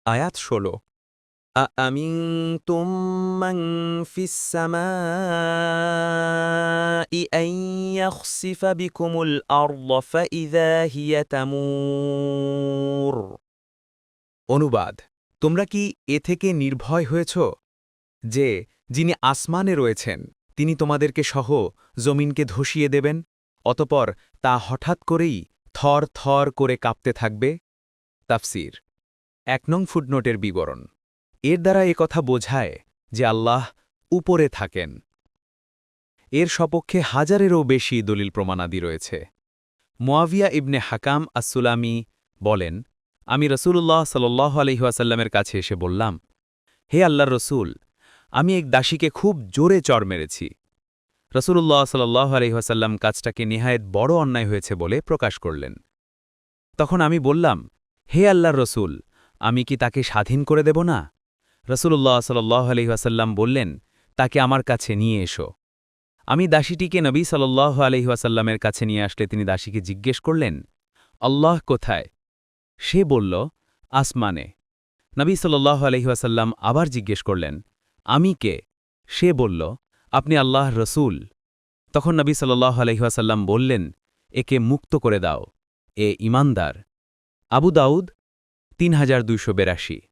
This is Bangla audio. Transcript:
আয়াত ১৬ أأمنتم من في السماء أن يخسف بكم الأرض فإذا هي تمور অনুবাদ তোমরা কি এ থেকে নির্ভয় হয়েছ যে যিনি আসমানে রয়েছেন তিনি তোমাদেরকে সহ জমিনকে ধসিয়ে দেবেন অতপর তা হঠাৎ করেই থর থর করে কাঁপতে থাকবে তাফসির ১ নং ফুটনোটের বিবরণ এর দ্বারা কথা বোঝায় যে আল্লাহ উপরে থাকেন এর সপক্ষে হাজারেরও বেশি দলিল প্রমাণাদি রয়েছে মুয়াবিয়া ইবনে হাকাম আসসুলামি বলেন আমি রসুল্লাহ সাল্লাল্লাহু আলাইহি ওয়াসাল্লামের কাছে এসে বললাম হে আল্লাহর রসুল আমি এক দাসীকে খুব জোরে চড় মেরেছি রসুল্লাহ সাল্লাল্লাহু আলাইহি ওয়াসাল্লাম কাজটাকে নেহায়েত বড় অন্যায় হয়েছে বলে প্রকাশ করলেন তখন আমি বললাম হে আল্লাহর রসুল আমি কি তাকে স্বাধীন করে দেব না রসুল্লাহ সাল্লাল্লাহু আলাইহি ওয়াসাল্লাম বললেন তাকে আমার কাছে নিয়ে এসো আমি দাসীটিকে নবী সাল্লাল্লাহু আলাইহি ওয়াসাল্লামের কাছে নিয়ে আসলে তিনি দাসীকে জিজ্ঞেস করলেন আল্লাহ কোথায় সে বলল আসমানে নবী সাল্লাল্লাহু আলাইহি ওয়াসাল্লাম আবার জিজ্ঞেস করলেন আমি কে সে বলল আপনি আল্লাহর রসূল তখন নবী সাল্লাল্লাহু আলাইহি ওয়াসাল্লাম বললেন একে মুক্ত করে দাও এ ঈমানদার আবু দাউদ ৩২৮২